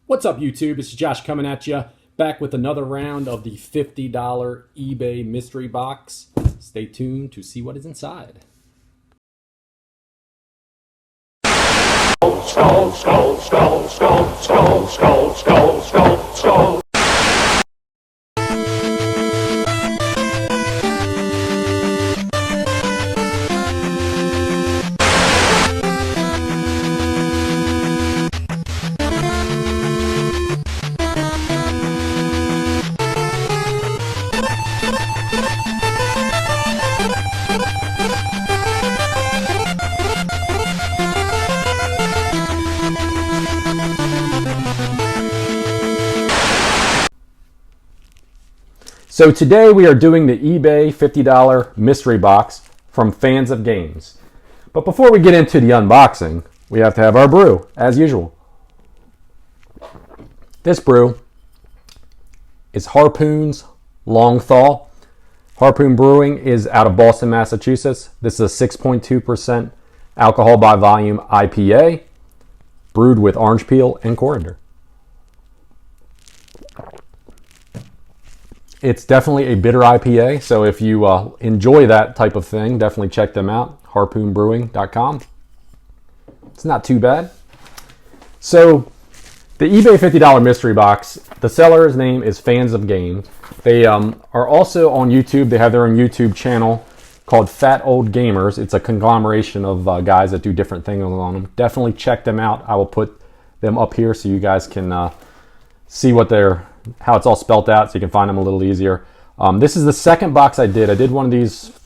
What's up, YouTube? This is Josh coming at you, back with another round of the $50 eBay mystery box. Stay tuned to see what is inside. Skull, skull, skull, skull, skull, skull, skull, skull, skull. So today we are doing the eBay $50 mystery box from FansofGames. But before we get into the unboxing, we have to have our brew, as usual. This brew is Harpoon's Long Thaw. Harpoon Brewing is out of Boston, Massachusetts. This is a 6.2% alcohol by volume IPA, brewed with orange peel and coriander. It's definitely a bitter IPA, so if you enjoy that type of thing, definitely check them out, harpoonbrewing.com. It's not too bad. So, the eBay $50 mystery box, the seller's name is FansofGames. They are also on YouTube. They have their own YouTube channel called Fat Old Gamers. It's a conglomeration of guys that do different things on them. Definitely check them out. I will put them up here so you guys can see how it's all spelt out, so you can find them a little easier. This is the second box I did. I did one of these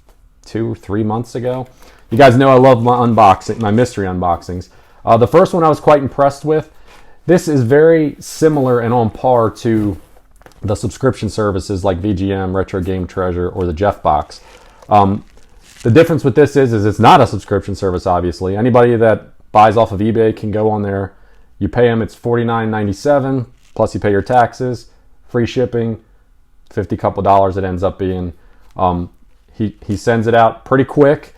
2 or 3 months ago. You guys know I love my unboxing, my mystery unboxings. The first one I was quite impressed with. This is very similar and on par to the subscription services like VGM, Retro Game Treasure, or the Jeff Box. The difference with this is it's not a subscription service, obviously. Anybody that buys off of eBay can go on there. You pay them, it's $49.97, plus you pay your taxes, free shipping, $50 couple dollars it ends up being. He sends it out pretty quick.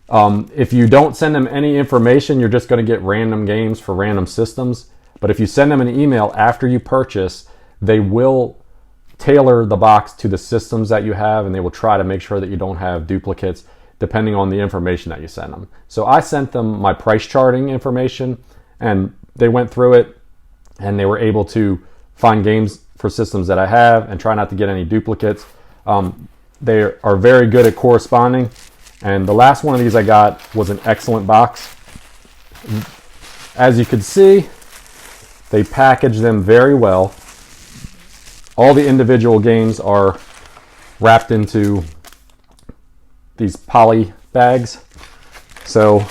If you don't send them any information, you're just going to get random games for random systems. But if you send them an email after you purchase, they will tailor the box to the systems that you have, and they will try to make sure that you don't have duplicates depending on the information that you send them. So I sent them my price charting information, and they went through it, and they were able to find games for systems that I have and try not to get any duplicates. They are very good at corresponding, and the last one of these I got was an excellent box. As you can see, they package them very well. All the individual games are wrapped into these poly bags, so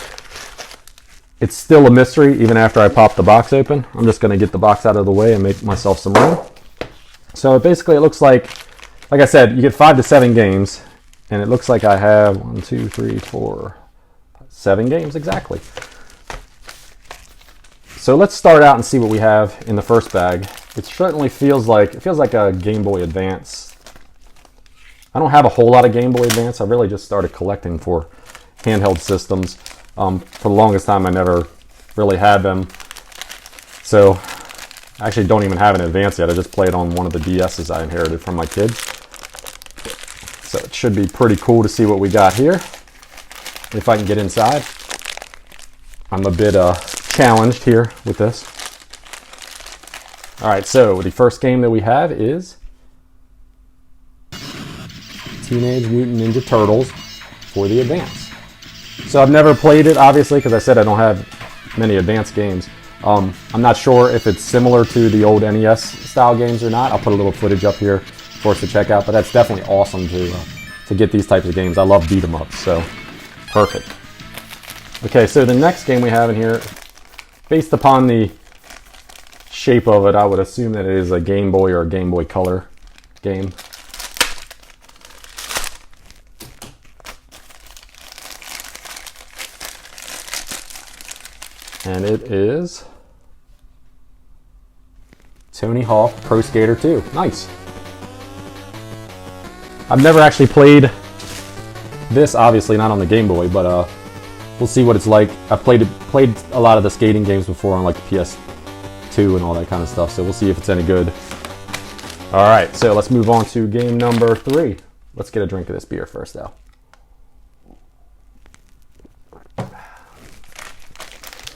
it's still a mystery even after I pop the box open. I'm just going to get the box out of the way and make myself some room. So basically it looks like I said, you get 5 to 7 games, and it looks like I have 1, 2, 3, 4, 7 games exactly. So let's start out and see what we have in the first bag. It certainly feels like a Game Boy Advance. I don't have a whole lot of Game Boy Advance. I really just started collecting for handheld systems. For the longest time, I never really had them. So I actually don't even have an Advance yet. I just played on one of the DSs I inherited from my kids. So it should be pretty cool to see what we got here. If I can get inside. I'm a bit challenged here with this. All right, so the first game that we have is Teenage Mutant Ninja Turtles for the Advance. So I've never played it, obviously, because I said I don't have many Advance games. I'm not sure if it's similar to the old NES style games or not. I'll put a little footage up here for us to check out, but that's definitely awesome to get these types of games. I love beat 'em ups, so perfect. Okay, so the next game we have in here, based upon the shape of it, I would assume that it is a Game Boy or a Game Boy Color game. And it is Tony Hawk Pro Skater 2. Nice. I've never actually played this, obviously not on the Game Boy, but we'll see what it's like. I've played a lot of the skating games before on like the PS2 2 and all that kind of stuff. So we'll see if it's any good. All right, so let's move on to game number 3. Let's get a drink of this beer first, though.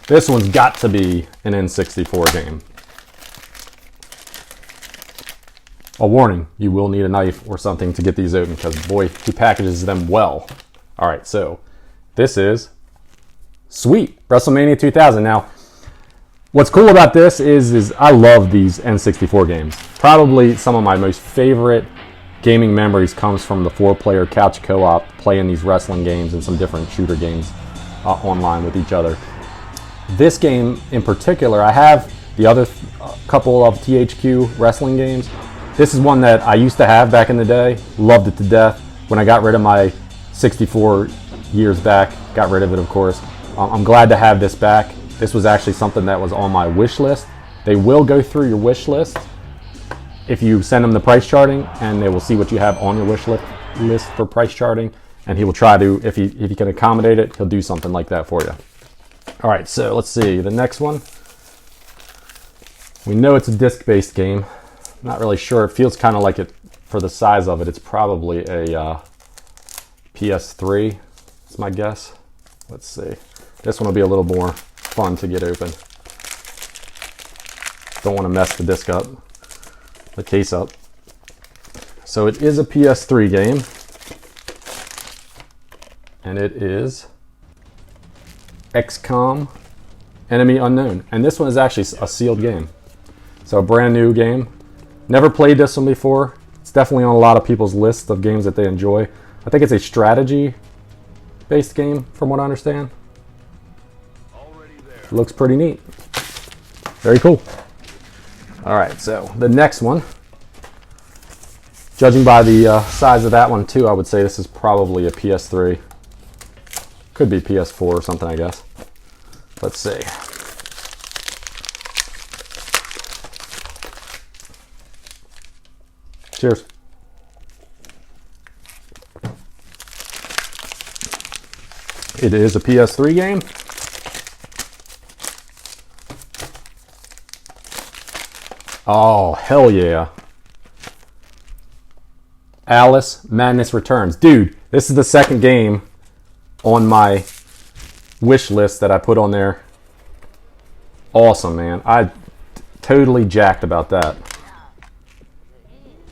This one's got to be an N64 game. A warning, you will need a knife or something to get these open because, boy, he packages them well. All right, so this is sweet WrestleMania 2000. Now, what's cool about this is I love these N64 games. Probably some of my most favorite gaming memories comes from the 4-player couch co-op playing these wrestling games and some different shooter games online with each other. This game in particular, I have the other couple of THQ wrestling games. This is one that I used to have back in the day, loved it to death. When I got rid of my 64 years back, got rid of it of course. I'm glad to have this back. This was actually something that was on my wish list. They will go through your wish list if you send them the price charting, and they will see what you have on your wish list for price charting, and he will try to, if he can accommodate it, he'll do something like that for you. All right, so let's see, the next one. We know it's a disc-based game. Not really sure, it feels kind of like it, for the size of it, it's probably a PS3, that's my guess. Let's see, this one will be a little more fun to get open. Don't want to mess the disc up, the case up. So it is a PS3 game, and it is XCOM Enemy Unknown. And this one is actually a sealed game. So a brand new game. Never played this one before. It's definitely on a lot of people's lists of games that they enjoy. I think it's a strategy-based game, from what I understand. It looks pretty neat. Very cool. All right, so the next one. Judging by the size of that one too, I would say this is probably a PS3. Could be PS4 or something, I guess. Let's see. Cheers. It is a PS3 game. Oh, hell yeah. Alice Madness Returns. Dude, this is the second game on my wish list that I put on there. Awesome, man. I totally jacked about that.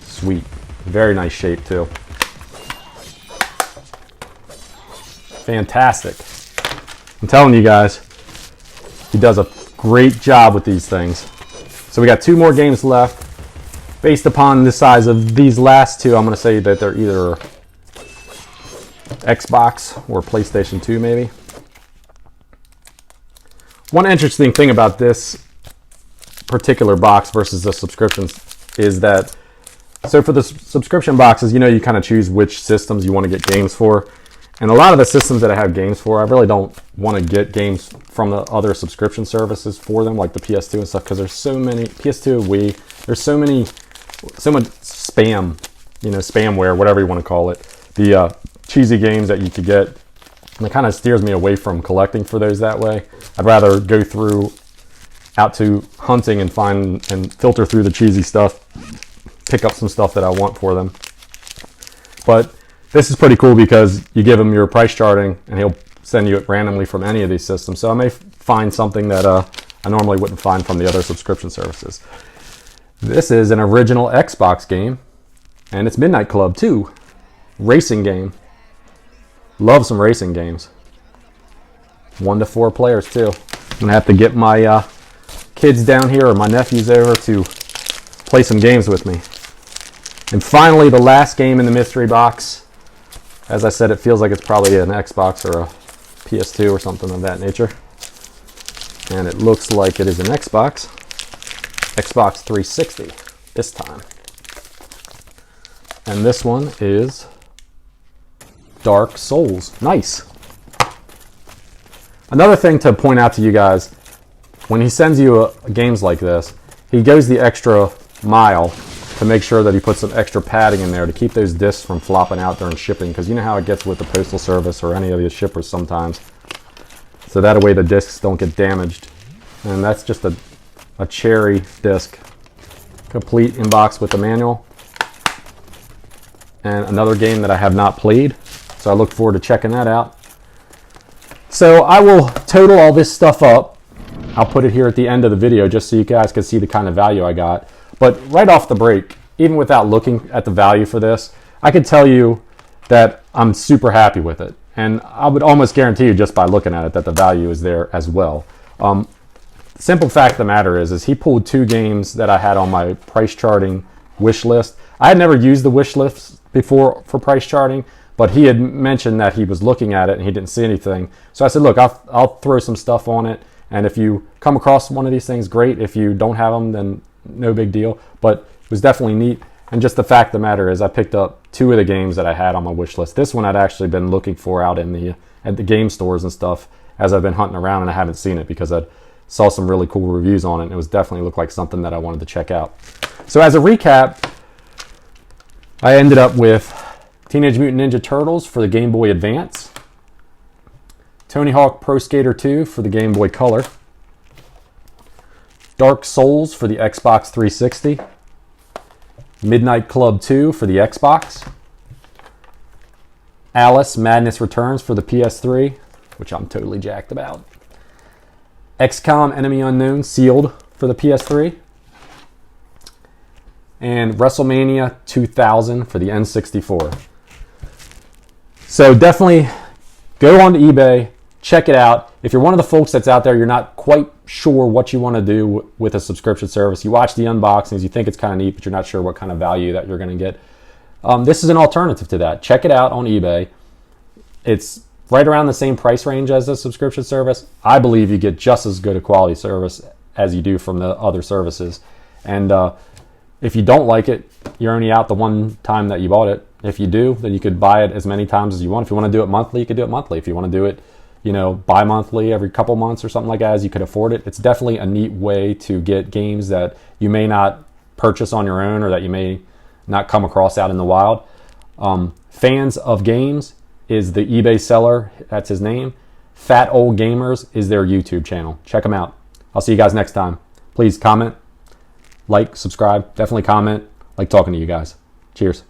Sweet. Very nice shape, too. Fantastic. I'm telling you guys, he does a great job with these things. So we got 2 more games left. Based upon the size of these last 2, I'm going to say that they're either Xbox or PlayStation 2 maybe. One interesting thing about this particular box versus the subscriptions is that, so for the subscription boxes, you know, you kind of choose which systems you want to get games for. And a lot of the systems that I have games for, I really don't want to get games from the other subscription services for them, like the PS2 and stuff, because there's so many, PS2, Wii, there's so much spam, you know, spamware, whatever you want to call it. The cheesy games that you could get, and it kind of steers me away from collecting for those that way. I'd rather go through, out to hunting and find and filter through the cheesy stuff, pick up some stuff that I want for them. But this is pretty cool because you give him your price charting and he'll send you it randomly from any of these systems. So I may find something that I normally wouldn't find from the other subscription services. This is an original Xbox game, and it's Midnight Club 2. Racing game. Love some racing games. 1 to 4 players too. I'm gonna have to get my kids down here or my nephews over to play some games with me. And finally, the last game in the mystery box. As I said, it feels like it's probably an Xbox or a PS2 or something of that nature. And it looks like it is an Xbox. Xbox 360 this time. And this one is Dark Souls. Nice. Another thing to point out to you guys, when he sends you games like this, he goes the extra mile to make sure that he puts some extra padding in there to keep those discs from flopping out during shipping, because you know how it gets with the postal service or any of the shippers sometimes. So that way the discs don't get damaged. And that's just a a cherry disc, complete in box with the manual, and another game that I have not played, so I look forward to checking that out. So I will total all this stuff up. I'll put it here at the end of the video just so you guys can see the kind of value I got. But right off the break, even without looking at the value for this, I can tell you that I'm super happy with it. And I would almost guarantee you just by looking at it that the value is there as well. Simple fact of the matter is he pulled 2 games that I had on my price charting wish list. I had never used the wish list before for price charting, but he had mentioned that he was looking at it and he didn't see anything. So I said, look, I'll throw some stuff on it. And if you come across one of these things, great. If you don't have them, then no big deal. But it was definitely neat. And just the fact of the matter is I picked up 2 of the games that I had on my wish list. This one I'd actually been looking for out in at the game stores and stuff as I've been hunting around, and I haven't seen it because I saw some really cool reviews on it, and it was definitely looked like something that I wanted to check out. So as a recap, I ended up with Teenage Mutant Ninja Turtles for the Game Boy Advance, Tony Hawk Pro Skater 2 for the Game Boy Color, Dark Souls for the Xbox 360, Midnight Club 2 for the Xbox, Alice Madness Returns for the PS3, which I'm totally jacked about, XCOM Enemy Unknown Sealed for the PS3, and WrestleMania 2000 for the N64. So definitely go on to eBay, check it out. If you're one of the folks that's out there, you're not quite sure what you want to do with a subscription service, you watch the unboxings, you think it's kind of neat, but you're not sure what kind of value that you're going to get. This is an alternative to that. Check it out on eBay. It's right around the same price range as a subscription service. I believe you get just as good a quality service as you do from the other services. And if you don't like it, you're only out the one time that you bought it. If you do, then you could buy it as many times as you want. If you want to do it monthly, you could do it monthly. If you want to do it, bi-monthly, every couple months or something like that, as you could afford it. It's definitely a neat way to get games that you may not purchase on your own or that you may not come across out in the wild. FansofGames is the eBay seller. That's his name. Fat Old Gamers is their YouTube channel. Check them out. I'll see you guys next time. Please comment, like, subscribe. Definitely comment. Like talking to you guys. Cheers.